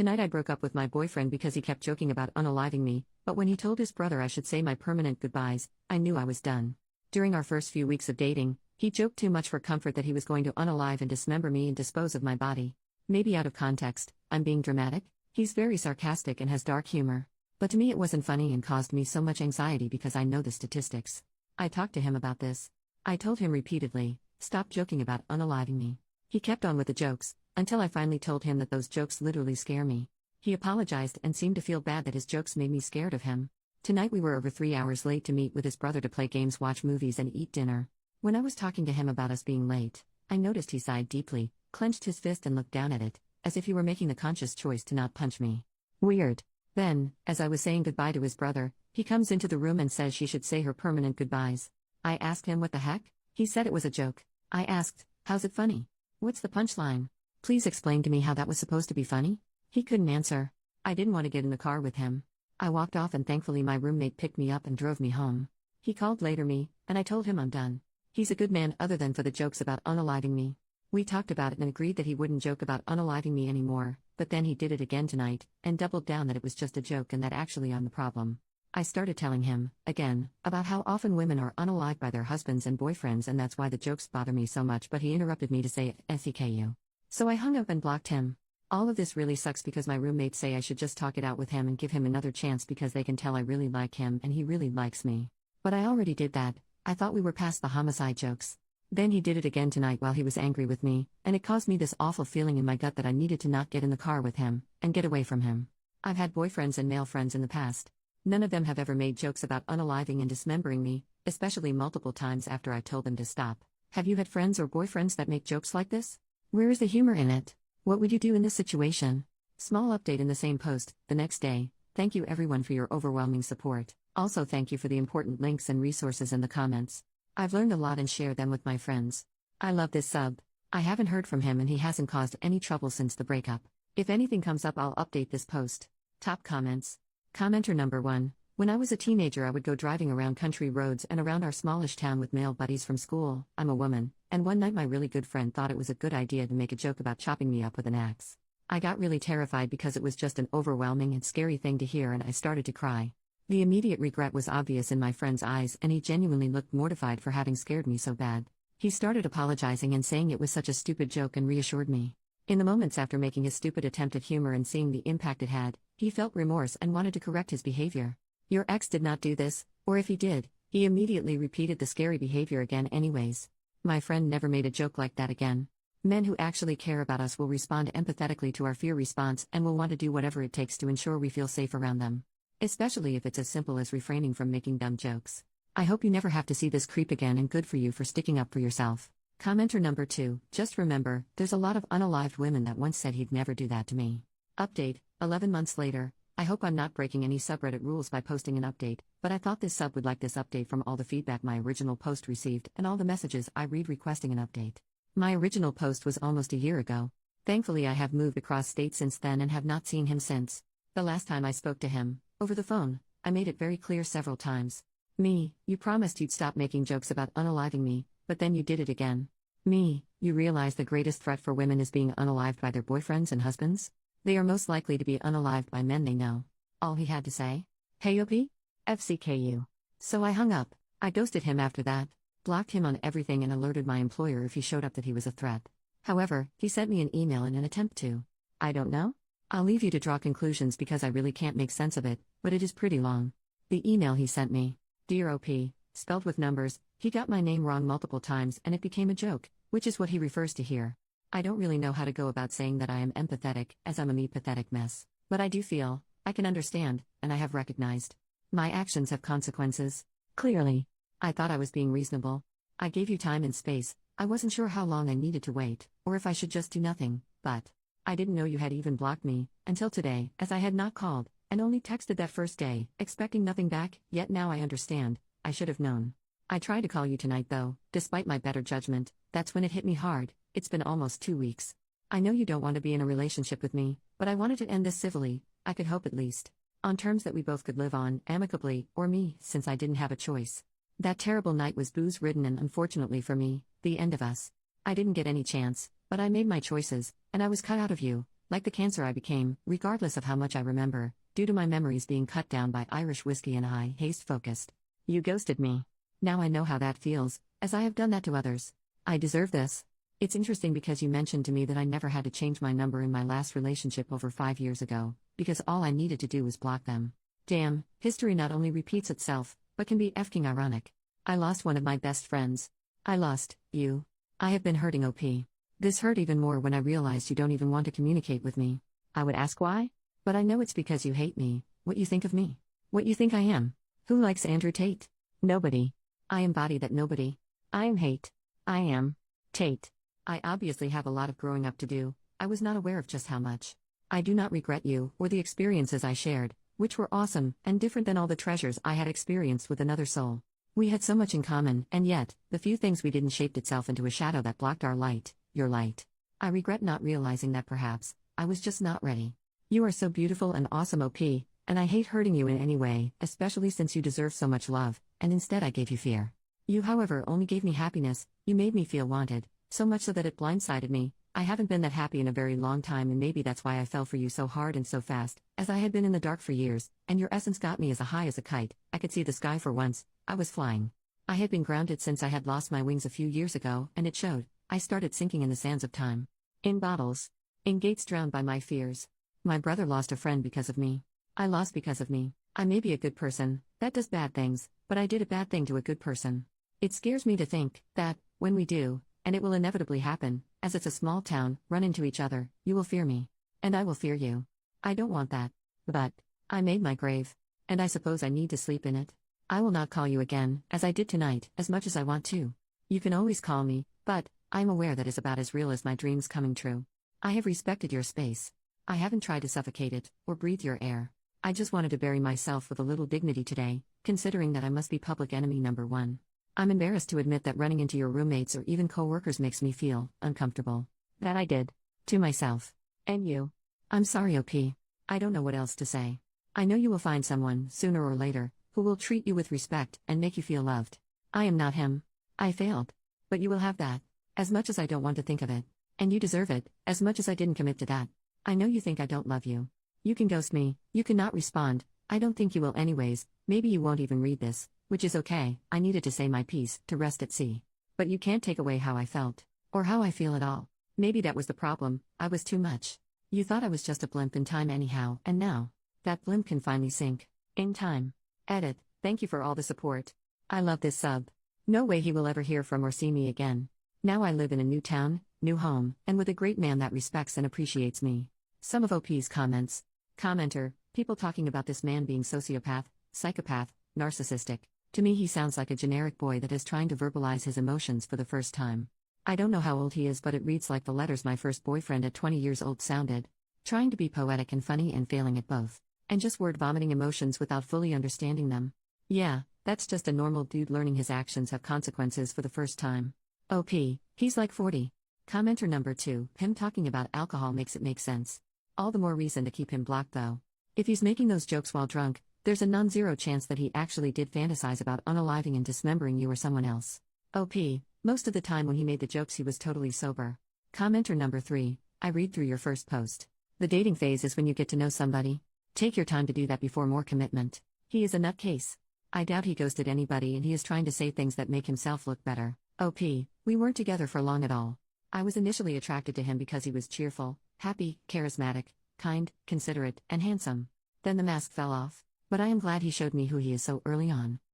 Tonight I broke up with my boyfriend because he kept joking about unaliving me, but when he told his brother I should say my permanent goodbyes, I knew I was done. During our first few weeks of dating, he joked too much for comfort that he was going to unalive and dismember me and dispose of my body. Maybe out of context, I'm being dramatic. He's very sarcastic and has dark humor. But to me it wasn't funny and caused me so much anxiety because I know the statistics. I talked to him about this. I told him repeatedly, stop joking about unaliving me. He kept on with the jokes, until I finally told him that those jokes literally scare me. He apologized and seemed to feel bad that his jokes made me scared of him. Tonight we were over 3 hours late to meet with his brother to play games, watch movies and eat dinner. When I was talking to him about us being late, I noticed he sighed deeply, clenched his fist and looked down at it, as if he were making the conscious choice to not punch me. Weird. Then, as I was saying goodbye to his brother, he comes into the room and says she should say her permanent goodbyes. I asked him what the heck? He said it was a joke. I asked, how's it funny? What's the punchline? Please explain to me how that was supposed to be funny? He couldn't answer. I didn't want to get in the car with him. I walked off and thankfully my roommate picked me up and drove me home. He called later and I told him I'm done. He's a good man other than for the jokes about unaliving me. We talked about it and agreed that he wouldn't joke about unaliving me anymore, but then he did it again tonight, and doubled down that it was just a joke and that actually I'm the problem. I started telling him, again, about how often women are unalived by their husbands and boyfriends and that's why the jokes bother me so much, but he interrupted me to say SEKU. So I hung up and blocked him. All of this really sucks because my roommates say I should just talk it out with him and give him another chance because they can tell I really like him and he really likes me. But I already did that. I thought we were past the homicide jokes. Then he did it again tonight while he was angry with me, and it caused me this awful feeling in my gut that I needed to not get in the car with him, and get away from him. I've had boyfriends and male friends in the past. None of them have ever made jokes about unaliving and dismembering me, especially multiple times after I told them to stop. Have you had friends or boyfriends that make jokes like this? Where is the humor in it? What would you do in this situation? Small update in the same post, the next day. Thank you everyone for your overwhelming support. Also thank you for the important links and resources in the comments. I've learned a lot and shared them with my friends. I love this sub. I haven't heard from him and he hasn't caused any trouble since the breakup. If anything comes up I'll update this post. Top comments. Commenter number 1. When I was a teenager I would go driving around country roads and around our smallish town with male buddies from school. I'm a woman, and one night my really good friend thought it was a good idea to make a joke about chopping me up with an axe. I got really terrified because it was just an overwhelming and scary thing to hear and I started to cry. The immediate regret was obvious in my friend's eyes and he genuinely looked mortified for having scared me so bad. He started apologizing and saying it was such a stupid joke and reassured me. In the moments after making his stupid attempt at humor and seeing the impact it had, he felt remorse and wanted to correct his behavior. Your ex did not do this, or if he did, he immediately repeated the scary behavior again anyways. My friend never made a joke like that again. Men who actually care about us will respond empathetically to our fear response and will want to do whatever it takes to ensure we feel safe around them. Especially if it's as simple as refraining from making dumb jokes. I hope you never have to see this creep again and good for you for sticking up for yourself. Commenter number 2, just remember, there's a lot of unalived women that once said he'd never do that to me. Update, 11 months later. I hope I'm not breaking any subreddit rules by posting an update, but I thought this sub would like this update from all the feedback my original post received and all the messages I read requesting an update. My original post was almost a year ago. Thankfully I have moved across state since then and have not seen him since. The last time I spoke to him, over the phone, I made it very clear several times. Me, you promised you'd stop making jokes about unaliving me, but then you did it again. Me, you realize the greatest threat for women is being unalived by their boyfriends and husbands? They are most likely to be unalived by men they know. All he had to say? Hey OP? FCKU. So I hung up. I ghosted him after that, blocked him on everything and alerted my employer if he showed up that he was a threat. However, he sent me an email in an attempt to. I don't know? I'll leave you to draw conclusions because I really can't make sense of it, but it is pretty long. The email he sent me. Dear OP, spelled with numbers, he got my name wrong multiple times and it became a joke, which is what he refers to here. I don't really know how to go about saying that I am empathetic, as I'm a me-pathetic mess. But I do feel, I can understand, and I have recognized. My actions have consequences. Clearly. I thought I was being reasonable. I gave you time and space. I wasn't sure how long I needed to wait, or if I should just do nothing, but I didn't know you had even blocked me, until today, as I had not called, and only texted that first day, expecting nothing back, yet now I understand, I should have known. I tried to call you tonight though, despite my better judgment, that's when it hit me hard. It's been almost 2 weeks. I know you don't want to be in a relationship with me, but I wanted to end this civilly, I could hope at least. On terms that we both could live on, amicably, or me, since I didn't have a choice. That terrible night was booze-ridden and unfortunately for me, the end of us. I didn't get any chance, but I made my choices, and I was cut out of you, Like the cancer I became, regardless of how much I remember, due to my memories being cut down by Irish whiskey and high haste focused. You ghosted me. Now I know how that feels, as I have done that to others. I deserve this. It's interesting because you mentioned to me that I never had to change my number in my last relationship over 5 years ago, because all I needed to do was block them. Damn, history not only repeats itself, but can be effing ironic. I lost one of my best friends. I lost you. I have been hurting OP. This hurt even more when I realized you don't even want to communicate with me. I would ask why? But I know it's because you hate me, what you think of me, what you think I am. Who likes Andrew Tate? Nobody. I embody that nobody. I am hate. I am Tate. I obviously have a lot of growing up to do. I was not aware of just how much. I do not regret you or the experiences I shared, which were awesome and different than all the treasures I had experienced with another soul. We had so much in common, and yet, the few things we didn't shaped itself into a shadow that blocked our light, your light. I regret not realizing that perhaps, I was just not ready. You are so beautiful and awesome OP, and I hate hurting you in any way, especially since you deserve so much love, and instead I gave you fear. You however only gave me happiness, you made me feel wanted, so much so that it blindsided me. I haven't been that happy in a very long time, and maybe that's why I fell for you so hard and so fast, as I had been in the dark for years, and your essence got me as high as a kite. I could see the sky for once. I was flying. I had been grounded since I had lost my wings a few years ago, and it showed. I started sinking in the sands of time. In bottles. In gates drowned by my fears. My brother lost a friend because of me. I lost because of me. I may be a good person, that does bad things, but I did a bad thing to a good person. It scares me to think that, when we do, and it will inevitably happen, as it's a small town, run into each other, you will fear me. And I will fear you. I don't want that. But, I made my grave. And I suppose I need to sleep in it. I will not call you again, as I did tonight, as much as I want to. You can always call me, but, I am aware that is about as real as my dreams coming true. I have respected your space. I haven't tried to suffocate it, or breathe your air. I just wanted to bury myself with a little dignity today, considering that I must be public enemy number one. I'm embarrassed to admit that running into your roommates or even co-workers makes me feel uncomfortable. That I did. To myself. And you. I'm sorry OP. I don't know what else to say. I know you will find someone, sooner or later, who will treat you with respect and make you feel loved. I am not him. I failed. But you will have that. As much as I don't want to think of it. And you deserve it, as much as I didn't commit to that. I know you think I don't love you. You can ghost me, you cannot respond. I don't think you will anyways. Maybe you won't even read this, which is okay. I needed to say my piece, to rest at sea. But you can't take away how I felt. Or how I feel at all. Maybe that was the problem, I was too much. You thought I was just a blimp in time anyhow, and now, that blimp can finally sink. In time. Edit, thank you for all the support. I love this sub. No way he will ever hear from or see me again. Now I live in a new town, new home, and with a great man that respects and appreciates me. Some of OP's comments. Commenter, people talking about this man being sociopath, psychopath, narcissistic. To me he sounds like a generic boy that is trying to verbalize his emotions for the first time. I don't know how old he is, but it reads like the letters my first boyfriend at 20 years old sounded. Trying to be poetic and funny and failing at both. And just word vomiting emotions without fully understanding them. Yeah, that's just a normal dude learning his actions have consequences for the first time. OP, he's like 40. Commenter number 2, him talking about alcohol makes it make sense. All the more reason to keep him blocked though. If he's making those jokes while drunk, there's a non-zero chance that he actually did fantasize about unaliving and dismembering you or someone else. OP, most of the time when he made the jokes he was totally sober. Commenter number 3, I read through your first post. The dating phase is when you get to know somebody. Take your time to do that before more commitment. He is a nutcase. I doubt he ghosted anybody and he is trying to say things that make himself look better. OP, we weren't together for long at all. I was initially attracted to him because he was cheerful, happy, charismatic, kind, considerate, and handsome. Then the mask fell off. But I am glad he showed me who he is so early on.